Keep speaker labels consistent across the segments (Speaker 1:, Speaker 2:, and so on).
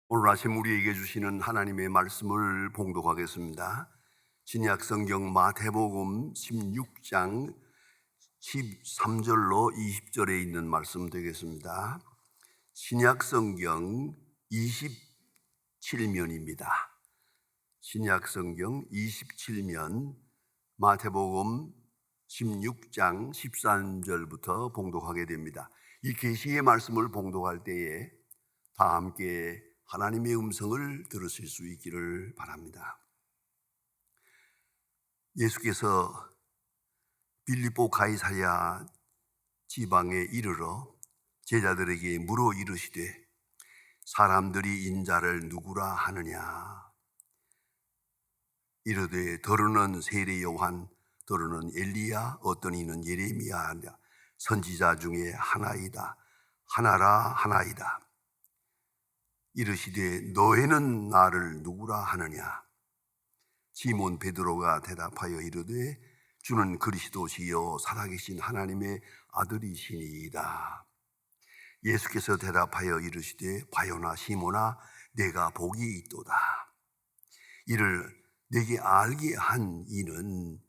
Speaker 1: 오늘 아침 우리에게 주시는 하나님의 말씀을 봉독하겠습니다. 신약 성경 마태복음 16장 13절로 20절에 있는 말씀 되겠습니다. 신약 성경 27면입니다. 신약 성경 27면 마태복음 16장 13절부터 봉독하게 됩니다. 이 계시의 말씀을 봉독할 때에 다 함께 하나님의 음성을 들으실 수 있기를 바랍니다. 예수께서 빌립보 가이사랴 지방에 이르러 제자들에게 물어 이르시되 사람들이 인자를 누구라 하느냐. 이르되 더러는 세례 요한, 더러는 엘리야, 어떤 이는 예레미야, 선지자 중에 하나이다. 하나이다. 이르시되 너희는 나를 누구라 하느냐. 시몬 베드로가 대답하여 이르되 주는 그리스도시요 살아계신 하나님의 아들이시니이다. 예수께서 대답하여 이르시되 바요나 시몬아 내가 복이 있도다. 이를 내게 알게 한 이는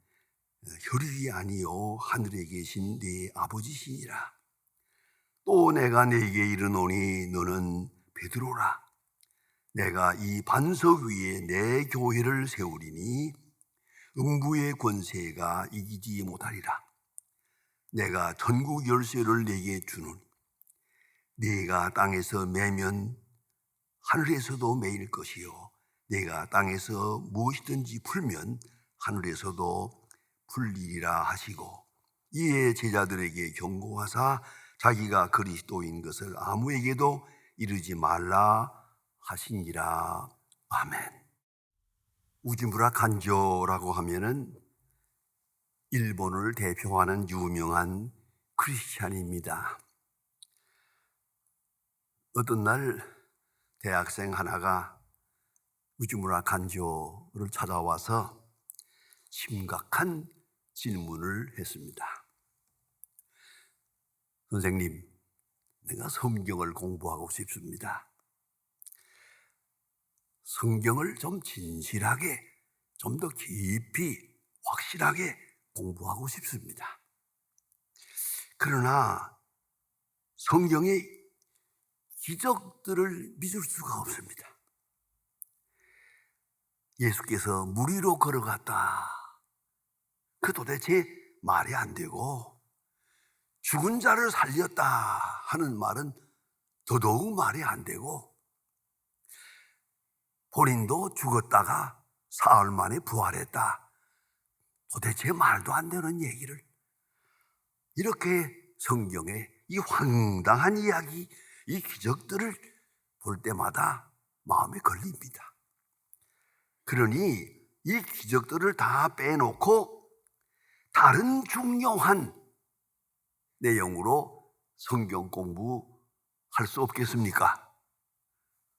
Speaker 1: 혈육이 아니요 하늘에 계신 네 아버지시니라. 또 내가 네게 이르노니 너는 베드로라. 내가 이 반석 위에 내 교회를 세우리니 음부의 권세가 이기지 못하리라. 내가 천국 열쇠를 네게 주노니 네가 땅에서 매면 하늘에서도 매일 것이요 네가 땅에서 무엇이든지 풀면 하늘에서도 풀리리라 하시고, 이에 제자들에게 경고하사 자기가 그리스도인 것을 아무에게도 이르지 말라 하시니라. 아멘. 우지무라 간조라고 하면은 일본을 대표하는 유명한 크리스찬입니다. 어떤 날 대학생 하나가 우지무라 간조를 찾아와서 심각한 질문을 했습니다. 선생님, 내가 성경을 공부하고 싶습니다. 성경을 좀 진실하게, 좀 더 깊이, 확실하게 공부하고 싶습니다. 그러나 성경의 기적들을 믿을 수가 없습니다. 예수께서 물 위로 걸어갔다. 그 도대체 말이 안 되고, 죽은 자를 살렸다 하는 말은 더더욱 말이 안 되고, 본인도 죽었다가 사흘 만에 부활했다. 도대체 말도 안 되는 얘기를, 이렇게 성경의 이 황당한 이야기, 이 기적들을 볼 때마다 마음에 걸립니다. 그러니 이 기적들을 다 빼놓고 다른 중요한 내용으로 성경 공부할 수 없겠습니까?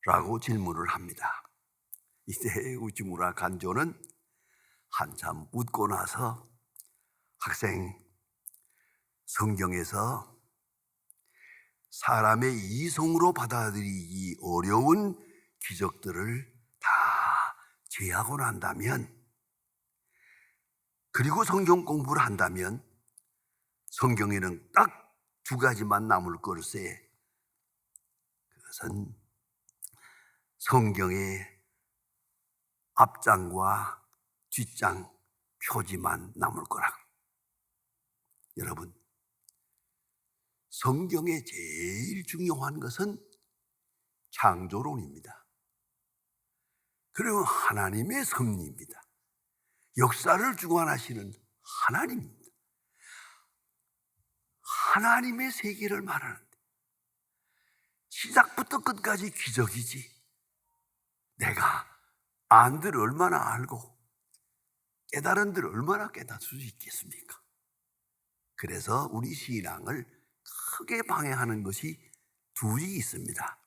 Speaker 1: 라고 질문을 합니다. 이때 우지무라 간조는 한참 웃고 나서 학생, 성경에서 사람의 이성으로 받아들이기 어려운 기적들을 다 제하고 난다면, 그리고 성경 공부를 한다면 성경에는 딱 두 가지만 남을 걸세. 그것은 성경의 앞장과 뒷장 표지만 남을 거라고. 여러분, 성경의 제일 중요한 것은 창조론입니다. 그리고 하나님의 섭리입니다. 역사를 주관하시는 하나님입니다. 하나님의 세계를 말하는데 시작부터 끝까지 기적이지, 내가 안들 얼마나 알고 깨달은들 얼마나 깨달을 수 있겠습니까? 그래서 우리 신앙을 크게 방해하는 것이 둘이 있습니다.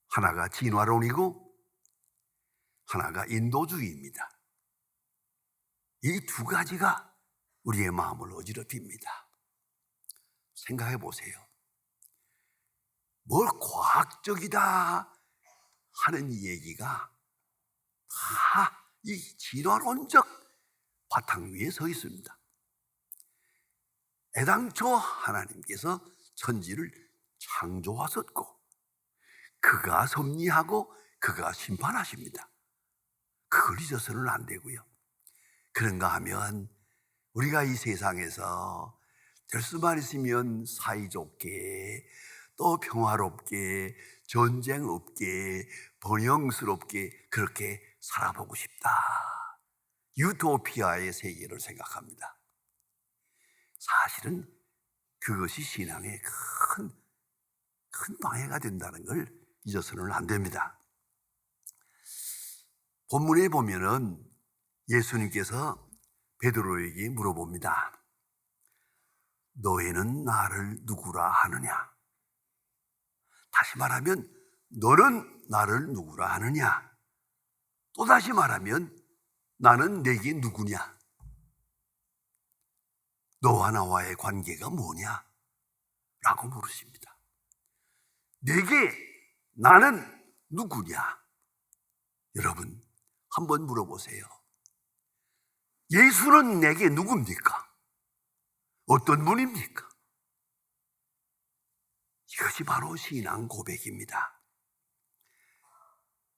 Speaker 1: 하나가 진화론이고 하나가 인도주의입니다. 이 두 가지가 우리의 마음을 어지럽힙니다. 생각해 보세요. 뭘 과학적이다, 하는 얘기가 다 이 진화론적 바탕 위에 서 있습니다. 애당초 하나님께서 천지를 창조하셨고 그가 섭리하고 그가 심판하십니다. 그걸 잊어서는 안 되고요. 그런가 하면 우리가 이 세상에서 될 수만 있으면 사이좋게 또 평화롭게 전쟁 없게 번영스럽게 그렇게 살아보고 싶다. 유토피아의 세계를 생각합니다. 사실은 그것이 신앙의 큰 방해가 된다는 걸 잊어서는 안 됩니다. 본문에 보면은 예수님께서 베드로에게 물어봅니다. 너희는 나를 누구라 하느냐? 다시 말하면 너는 나를 누구라 하느냐? 또 다시 말하면 나는 내게 누구냐? 너와 나와의 관계가 뭐냐? 라고 물으십니다. 내게 나는 누구냐? 여러분 한번 물어보세요. 예수는 내게 누굽니까? 어떤 분입니까? 이것이 바로 신앙 고백입니다.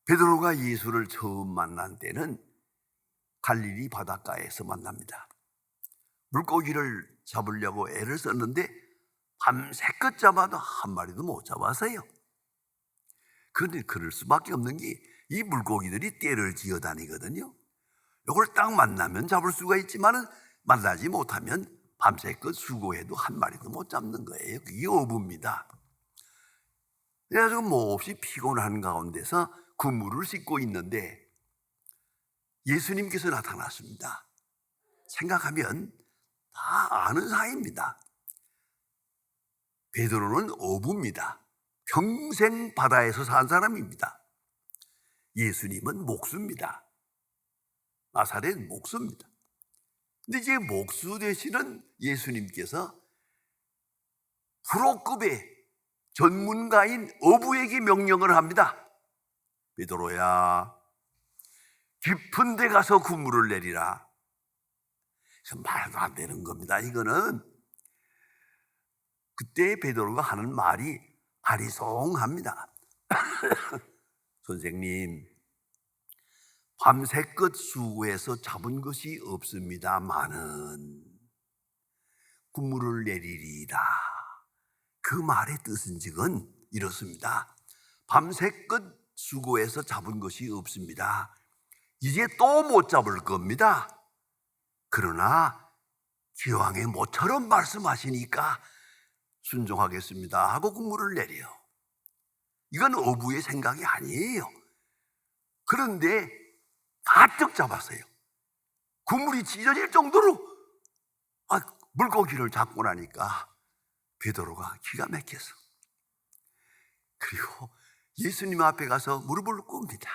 Speaker 1: 베드로가 예수를 처음 만난 때는 갈릴리 바닷가에서 만납니다. 물고기를 잡으려고 애를 썼는데 밤새껏 잡아도 한 마리도 못 잡았어요. 그런데 그럴 수밖에 없는 게 이 물고기들이 떼를 지어 다니거든요. 이걸 딱 만나면 잡을 수가 있지만 만나지 못하면 밤새껏 수고해도 한 마리도 못 잡는 거예요. 그게 어부입니다. 그래가지고 몹시 피곤한 가운데서 그물을 씻고 있는데 예수님께서 나타났습니다. 생각하면 다 아는 사이입니다. 베드로는 어부입니다. 평생 바다에서 산 사람입니다. 예수님은 목수입니다. 나사렛 목수입니다. 근데 이제 목수 되시는 예수님께서 프로급의 전문가인 어부에게 명령을 합니다. 베드로야, 깊은 데 가서 그물을 내리라. 말도 안 되는 겁니다. 이거는 그때 베드로가 하는 말이 아리송합니다. 선생님, 밤새껏 수고해서 잡은 것이 없습니다마는 그물을 내리리이다. 그 말의 뜻은즉은 이렇습니다. 밤새껏 수고해서 잡은 것이 없습니다. 이제 또 못 잡을 겁니다. 그러나 기왕에 모처럼 말씀하시니까 순종하겠습니다 하고 그물을 내려요. 이건 어부의 생각이 아니에요. 그런데 가득 잡았어요. 그물이 찢어질 정도로 물고기를 잡고 나니까 베드로가 기가 막혀서 그리고 예수님 앞에 가서 무릎을 꿇습니다.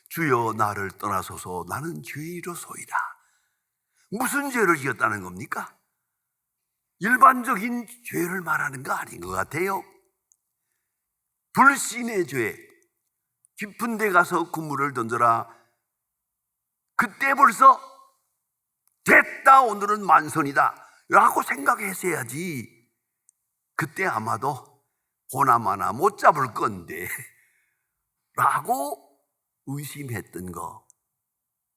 Speaker 1: 주여 나를 떠나소서 나는 죄인이로소이다. 무슨 죄를 지었다는 겁니까? 일반적인 죄를 말하는 거 아닌 것 같아요. 불신의 죄, 깊은 데 가서 그물을 던져라. 그때 벌써 됐다 오늘은 만선이다 라고 생각했어야지. 그때 아마도 보나마나 못 잡을 건데 라고 의심했던 거,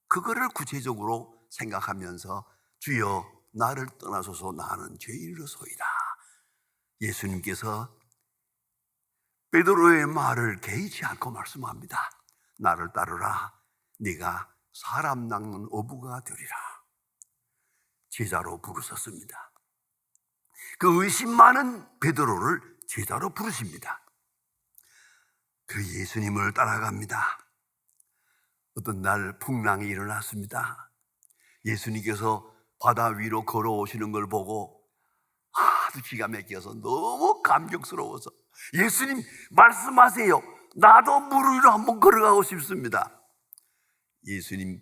Speaker 1: 그거를 구체적으로 생각하면서 주여 나를 떠나소서 나는 죄인이로소이다. 예수님께서 베드로의 말을 개의치 않고 말씀합니다. 나를 따르라. 네가 사람 낚는 어부가 되리라. 제자로 부르셨습니다. 그 의심 많은 베드로를 제자로 부르십니다. 그 예수님을 따라갑니다. 어떤 날 풍랑이 일어났습니다. 예수님께서 바다 위로 걸어오시는 걸 보고 아주 기가 막혀서 너무 감격스러워서 예수님 말씀하세요. 나도 물 위로 한번 걸어가고 싶습니다. 예수님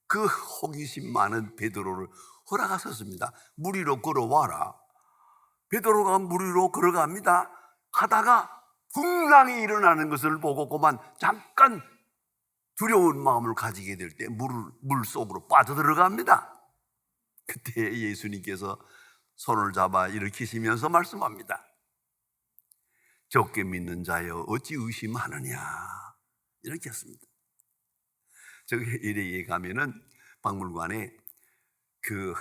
Speaker 1: 그 호기심 많은 베드로를 허락하셨습니다. 물 위로 걸어와라. 베드로가 물 위로 걸어갑니다. 하다가 풍랑이 일어나는 것을 보고 그만 잠깐 두려운 마음을 가지게 될 때 물 속으로 빠져들어갑니다. 그때 예수님께서 손을 잡아 일으키시면서 말씀합니다. 적게 믿는 자여 어찌 의심하느냐, 이렇게 했습니다. 저기 LA에 가면은 박물관에 그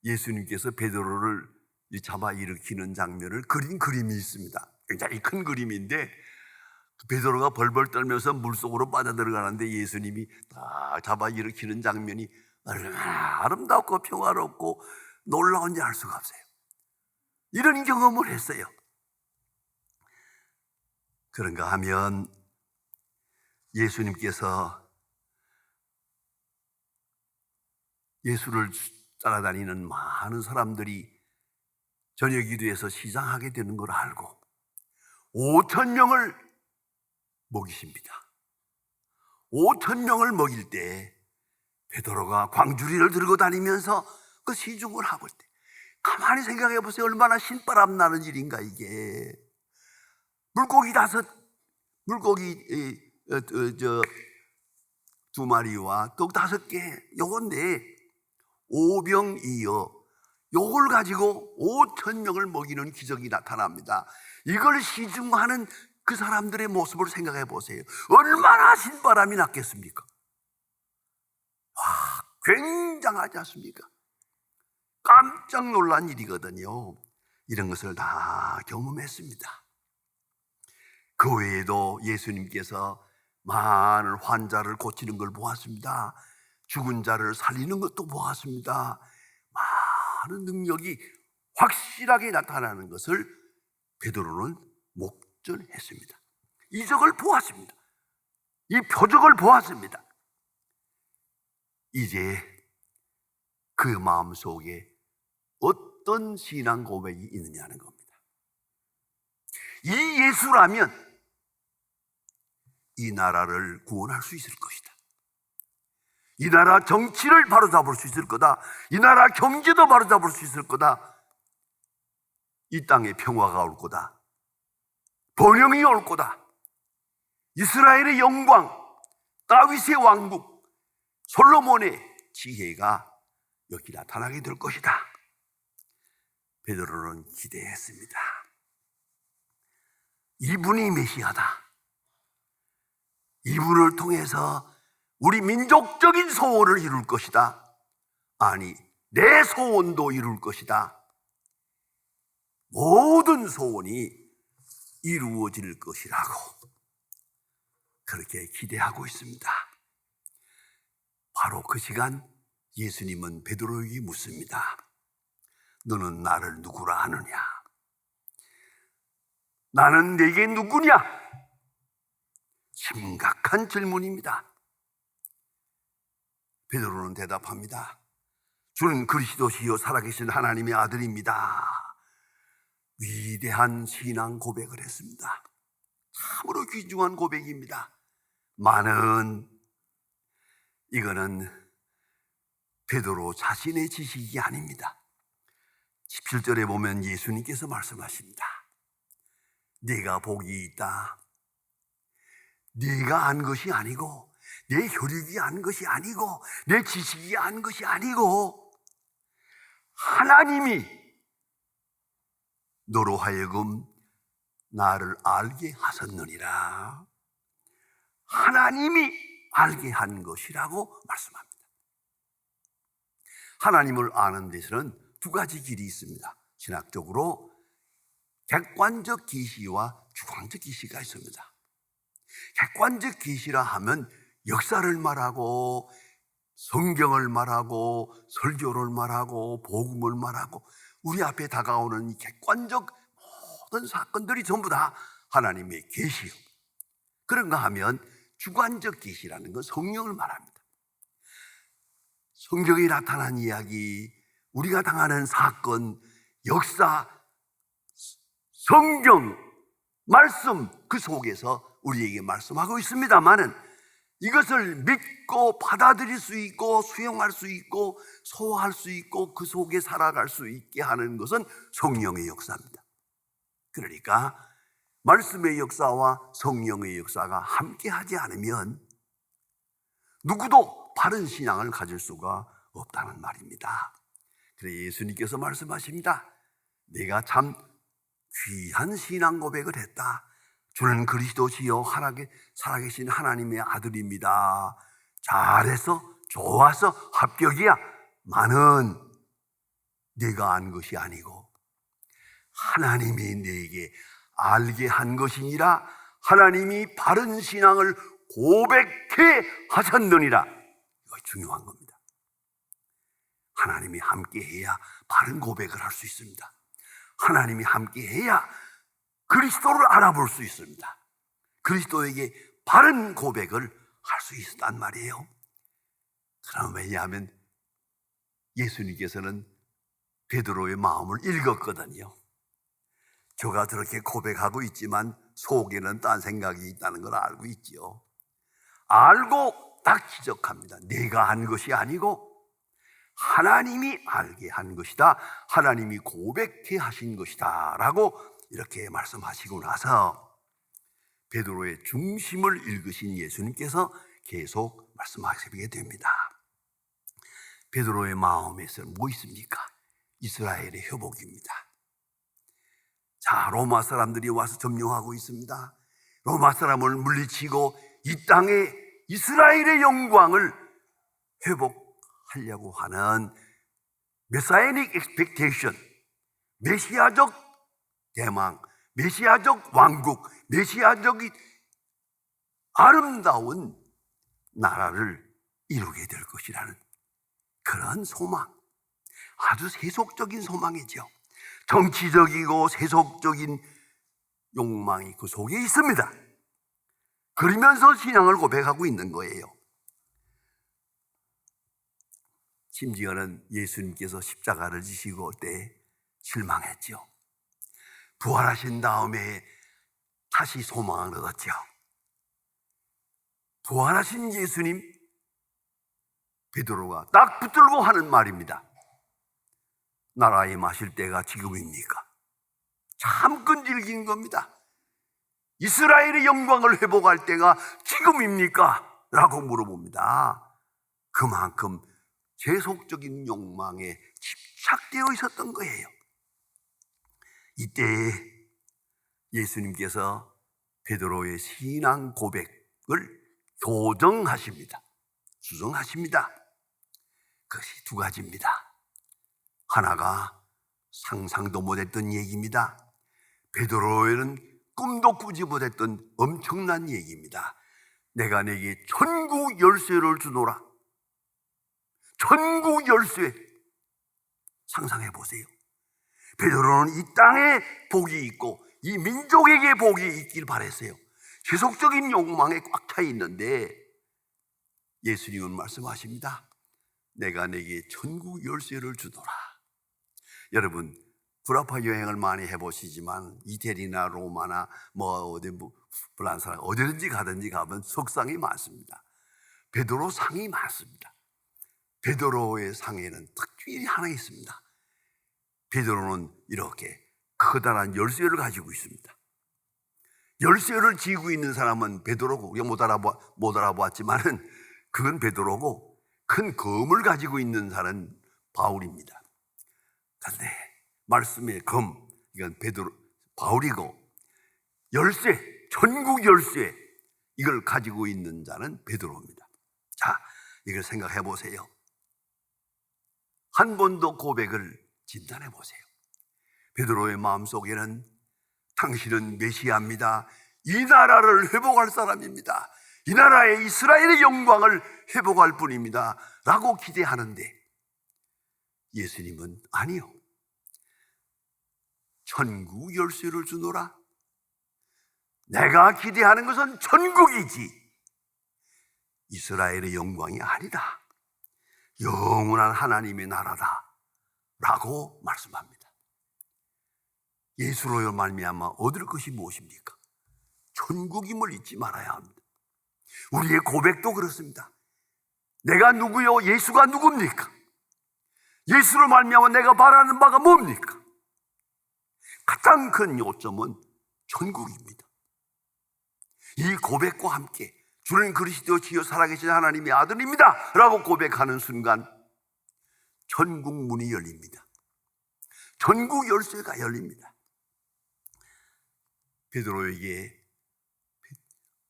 Speaker 1: 예수님께서 베드로를 잡아 일으키는 장면을 그린 그림이 있습니다. 굉장히 큰 그림인데 베드로가 벌벌 떨면서 물속으로 빠져들어가는데 예수님이 딱 잡아 일으키는 장면이 얼마나 아름답고 평화롭고 놀라운지 알 수가 없어요. 이런 경험을 했어요. 그런가 하면 예수님께서 예수를 따라다니는 많은 사람들이 저녁 기도에서 시장하게 되는 걸 알고 5,000명을 먹이십니다. 5,000명을 먹일 때 베드로가 광주리를 들고 다니면서 그 시중을 하고 있대. 가만히 생각해 보세요. 얼마나 신바람 나는 일인가 이게. 물고기 2마리와 떡 5개, 요건데 오병이어, 요걸 가지고 5,000명을 먹이는 기적이 나타납니다. 이걸 시중하는 그 사람들의 모습을 생각해 보세요. 얼마나 신바람이 났겠습니까? 와, 굉장하지 않습니까? 깜짝 놀란 일이거든요. 이런 것을 다 경험했습니다. 그 외에도 예수님께서 많은 환자를 고치는 걸 보았습니다. 죽은 자를 살리는 것도 보았습니다. 많은 능력이 확실하게 나타나는 것을 베드로는 목전했습니다. 이적을 보았습니다. 이 표적을 보았습니다. 이제 그 마음속에 어떤 신앙 고백이 있느냐는 겁니다. 이 예수라면 이 나라를 구원할 수 있을 것이다. 이 나라 정치를 바로잡을 수 있을 거다. 이 나라 경제도 바로잡을 수 있을 거다. 이 땅에 평화가 올 거다. 번영이 올 거다. 이스라엘의 영광, 다윗의 왕국, 솔로몬의 지혜가 여기 나타나게 될 것이다. 베드로는 기대했습니다. 이분이 메시아다. 이분을 통해서 우리 민족적인 소원을 이룰 것이다. 아니, 내 소원도 이룰 것이다. 모든 소원이 이루어질 것이라고 그렇게 기대하고 있습니다. 바로 그 시간 예수님은 베드로에게 묻습니다. 너는 나를 누구라 하느냐? 나는 네게 누구냐? 심각한 질문입니다. 베드로는 대답합니다. 주는 그리스도시요 살아계신 하나님의 아들입니다. 위대한 신앙 고백을 했습니다. 참으로 귀중한 고백입니다. 이거는 베드로 자신의 지식이 아닙니다. 17절에 보면 예수님께서 말씀하십니다. 네가 복이 있다. 네가 안 것이 아니고, 내 혈육이 안 것이 아니고, 내 지식이 안 것이 아니고, 하나님이 너로 하여금 나를 알게 하셨느니라. 하나님이 알게 한 것이라고 말씀합니다. 하나님을 아는 데서는 두 가지 길이 있습니다. 신학적으로 객관적 계시와 주관적 계시가 있습니다. 객관적 계시라 하면 역사를 말하고 성경을 말하고 설교를 말하고 복음을 말하고 우리 앞에 다가오는 이 객관적 모든 사건들이 전부 다 하나님의 계시요. 그런가 하면 주관적 계시라는 건 성령을 말합니다. 성경에 나타난 이야기, 우리가 당하는 사건, 역사, 성경, 말씀 그 속에서 우리에게 말씀하고 있습니다만은 이것을 믿고 받아들일 수 있고 수용할 수 있고 소화할 수 있고 그 속에 살아갈 수 있게 하는 것은 성령의 역사입니다. 그러니까 말씀의 역사와 성령의 역사가 함께하지 않으면 누구도 바른 신앙을 가질 수가 없다는 말입니다. 그래서 예수님께서 말씀하십니다. 내가 참 귀한 신앙 고백을 했다. 주는 그리스도시요 살아계신 하나님의 아들입니다. 잘해서 좋아서 합격이야. 많은 네가 안 것이 아니고 하나님이 네게 알게 한 것이니라. 하나님이 바른 신앙을 고백해 하셨느니라. 이거 중요한 겁니다. 하나님이 함께해야 바른 고백을 할 수 있습니다. 하나님이 함께해야 그리스도를 알아볼 수 있습니다. 그리스도에게 바른 고백을 할 수 있었단 말이에요. 그럼 왜냐하면 예수님께서는 베드로의 마음을 읽었거든요. 저가 저렇게 고백하고 있지만 속에는 딴 생각이 있다는 걸 알고 있지요. 알고 딱 지적합니다. 내가 한 것이 아니고 하나님이 알게 한 것이다. 하나님이 고백해 하신 것이다 라고 이렇게 말씀하시고 나서 베드로의 중심을 읽으신 예수님께서 계속 말씀하시게 됩니다. 베드로의 마음에서 뭐 있습니까? 이스라엘의 회복입니다. 자, 로마 사람들이 와서 점령하고 있습니다. 로마 사람을 물리치고 이 땅에 이스라엘의 영광을 회복하려고 하는 메사이닉 익스펙테이션, 메시아적 대망, 메시아적 왕국, 메시아적인 아름다운 나라를 이루게 될 것이라는 그런 소망, 아주 세속적인 소망이죠. 정치적이고 세속적인 욕망이 그 속에 있습니다. 그러면서 신앙을 고백하고 있는 거예요. 심지어는 예수님께서 십자가를 지시고 올 때 실망했죠. 부활하신 다음에 다시 소망을 얻었죠. 부활하신 예수님, 베드로가 딱 붙들고 하는 말입니다. 나라에 마실 때가 지금입니까? 참 끈질긴 겁니다. 이스라엘의 영광을 회복할 때가 지금입니까? 라고 물어봅니다. 그만큼 세속적인 욕망에 집착되어 있었던 거예요. 이때 예수님께서 베드로의 신앙 고백을 교정하십니다. 수정하십니다. 그것이 두 가지입니다. 하나가 상상도 못했던 얘기입니다. 베드로에는 꿈도 꾸지 못했던 엄청난 얘기입니다. 내가 내게 천국 열쇠를 주노라. 천국 열쇠. 상상해 보세요. 베드로는 이 땅에 복이 있고 이 민족에게 복이 있길 바랬어요. 세속적인 욕망에 꽉 차 있는데 예수님은 말씀하십니다. 내가 내게 천국 열쇠를 주노라. 여러분, 구라파 여행을 많이 해보시지만 이태리나 로마나 프랑스나 어디든지 가든지 가면 석상이 많습니다. 베드로 상이 많습니다. 베드로의 상에는 특징이 하나 있습니다. 베드로는 이렇게 커다란 열쇠를 가지고 있습니다. 열쇠를 쥐고 있는 사람은 베드로고, 못 알아보았지만은 그건 베드로고, 큰 검을 가지고 있는 사람은 바울입니다. 그런데 말씀의 검, 이건 바울이고, 열쇠, 천국 열쇠, 이걸 가지고 있는 자는 베드로입니다. 자, 이걸 생각해 보세요. 한 번도 고백을 진단해 보세요. 베드로의 마음속에는 당신은 메시아입니다. 이 나라를 회복할 사람입니다. 이 나라의 이스라엘의 영광을 회복할 분입니다. 라고 기대하는데 예수님은 아니요. 천국 열쇠를 주노라. 내가 기대하는 것은 천국이지 이스라엘의 영광이 아니다. 영원한 하나님의 나라다. 라고 말씀합니다. 예수로 말미암아 얻을 것이 무엇입니까? 천국임을 잊지 말아야 합니다. 우리의 고백도 그렇습니다. 내가 누구요? 예수가 누굽니까? 예수로 말미암아 내가 바라는 바가 뭡니까? 가장 큰 요점은 천국입니다. 이 고백과 함께 주는 그리스도시요 살아계신 하나님의 아들입니다 라고 고백하는 순간 천국 문이 열립니다. 천국 열쇠가 열립니다. 베드로에게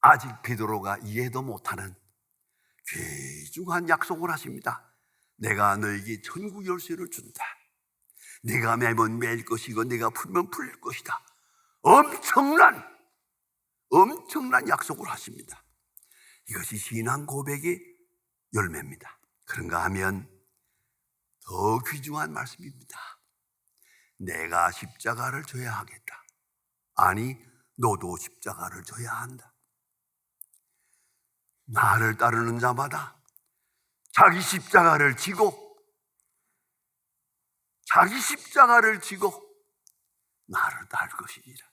Speaker 1: 아직 베드로가 이해도 못하는 귀중한 약속을 하십니다. 내가 너에게 천국 열쇠를 준다. 내가 매면 매일 것이고 내가 풀면 풀릴 것이다. 엄청난 약속을 하십니다. 이것이 신앙 고백의 열매입니다. 그런가 하면 더 귀중한 말씀입니다. 내가 십자가를 져야 하겠다. 아니, 너도 십자가를 져야 한다. 나를 따르는 자마다 자기 십자가를 지고 나를 따를 것이니라.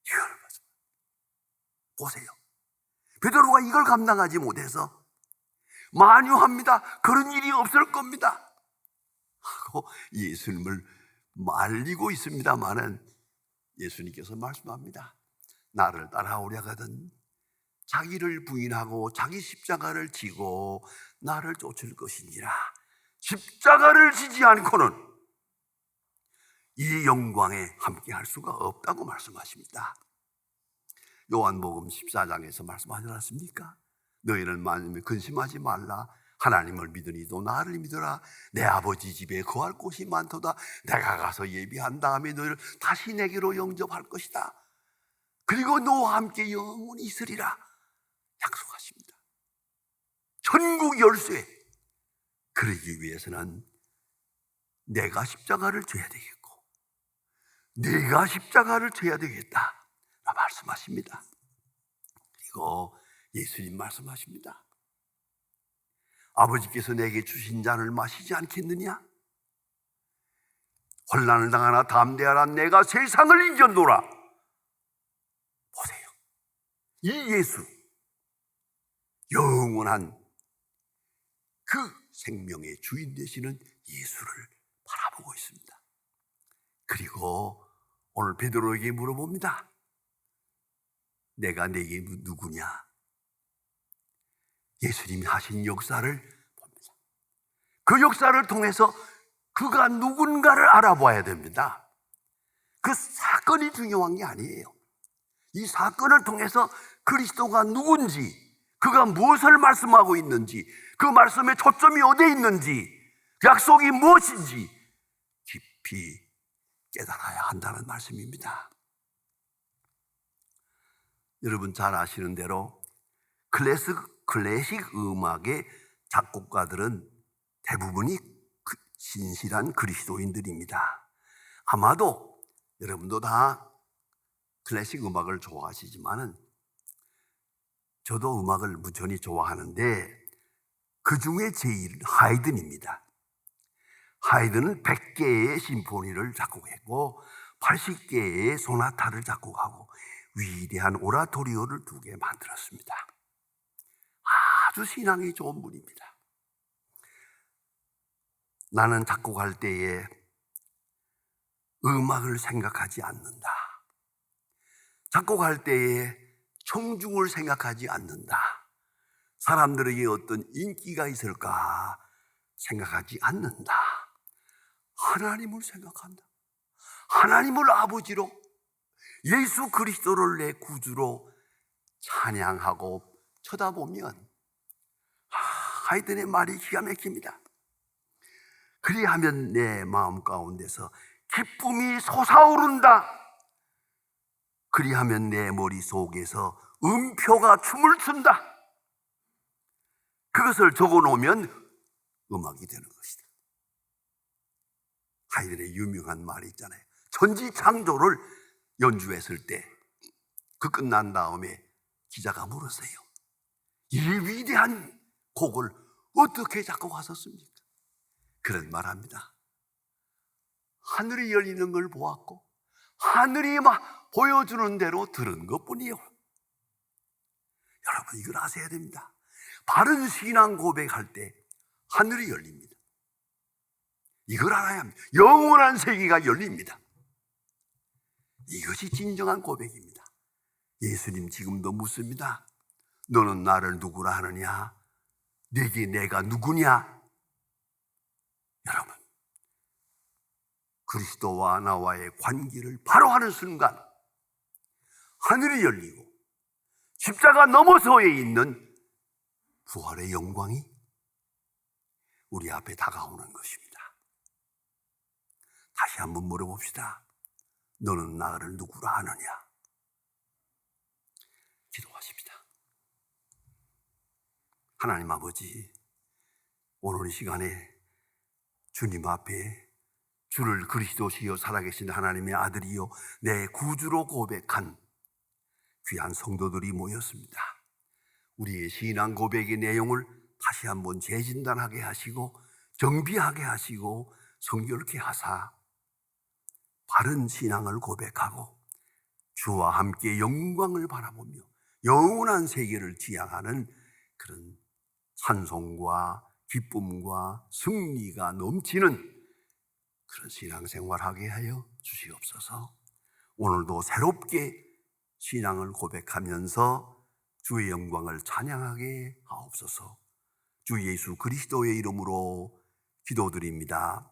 Speaker 1: 이걸 보세요. 베드로가 이걸 감당하지 못해서 만유합니다. 그런 일이 없을 겁니다 하고 예수님을 말리고 있습니다마는 예수님께서 말씀합니다. 나를 따라오려거든 자기를 부인하고 자기 십자가를 지고 나를 쫓을 것이니라. 십자가를 지지 않고는 이 영광에 함께할 수가 없다고 말씀하십니다. 요한복음 14장에서 말씀하지 않았습니까? 너희는 만일 근심하지 말라. 하나님을 믿으니 또 나를 믿어라. 내 아버지 집에 거할 곳이 많도다. 내가 가서 예비한 다음에 너희를 다시 내게로 영접할 것이다. 그리고 너와 함께 영원히 있으리라 약속하십니다. 천국 열쇠. 그러기 위해서는 내가 십자가를 져야 되겠고 네가 십자가를 져야 되겠다 말씀하십니다. 그리고 예수님 말씀하십니다. 아버지께서 내게 주신 잔을 마시지 않겠느냐? 환난을 당하나 담대하라. 내가 세상을 이겼노라. 보세요. 이 예수, 영원한 그 생명의 주인 되시는 예수를 바라보고 있습니다. 그리고 오늘 베드로에게 물어봅니다. 내가 내게 누구냐? 예수님이 하신 역사를 봅니다. 그 역사를 통해서 그가 누군가를 알아봐야 됩니다. 그 사건이 중요한 게 아니에요. 이 사건을 통해서 그리스도가 누군지, 그가 무엇을 말씀하고 있는지, 그 말씀의 초점이 어디에 있는지, 약속이 무엇인지 깊이 깨달아야 한다는 말씀입니다. 여러분 잘 아시는 대로 클래식 음악의 작곡가들은 대부분이 신실한 그리스도인들입니다. 아마도 여러분도 다 클래식 음악을 좋아하시지만은 저도 음악을 무척 좋아하는데 그 중에 제일 하이든입니다. 하이든은 100개의 심포니를 작곡했고 80개의 소나타를 작곡하고 위대한 오라토리오를 2개 만들었습니다. 아주 신앙이 좋은 분입니다. 나는 작곡할 때에 음악을 생각하지 않는다. 작곡할 때에 청중을 생각하지 않는다. 사람들에게 어떤 인기가 있을까 생각하지 않는다. 하나님을 생각한다. 하나님을 아버지로, 예수 그리스도를 내 구주로 찬양하고 쳐다보면 하이든의 말이 기가 막힙니다. 그리하면 내 마음 가운데서 기쁨이 솟아오른다. 그리하면 내 머릿속에서 음표가 춤을 춘다. 그것을 적어놓으면 음악이 되는 것이다. 하이든의 유명한 말이 있잖아요. 천지창조를 연주했을 때 그 끝난 다음에 기자가 물었어요. 이 위대한 곡을 어떻게 작곡하셨습니까? 그런 말합니다. 하늘이 열리는 걸 보았고 하늘이 막 보여주는 대로 들은 것뿐이에요. 여러분 이걸 아셔야 됩니다. 바른 신앙 고백할 때 하늘이 열립니다. 이걸 알아야 합니다. 영원한 세계가 열립니다. 이것이 진정한 고백입니다. 예수님 지금도 묻습니다. 너는 나를 누구라 하느냐? 내게 내가 누구냐? 여러분, 그리스도와 나와의 관계를 바로 하는 순간 하늘이 열리고 십자가 너머서에 있는 부활의 영광이 우리 앞에 다가오는 것입니다. 다시 한번 물어봅시다. 너는 나를 누구라 하느냐? 기도하십니다. 하나님 아버지, 오늘 이 시간에 주님 앞에 주를 그리스도시요 살아계신 하나님의 아들이요 내 구주로 고백한 귀한 성도들이 모였습니다. 우리의 신앙 고백의 내용을 다시 한번 재진단하게 하시고 정비하게 하시고 성결케 하사 바른 신앙을 고백하고 주와 함께 영광을 바라보며 영원한 세계를 지향하는 그런 찬송과 기쁨과 승리가 넘치는 그런 신앙생활하게 하여 주시옵소서. 오늘도 새롭게 신앙을 고백하면서 주의 영광을 찬양하게 하옵소서. 주 예수 그리스도의 이름으로 기도드립니다.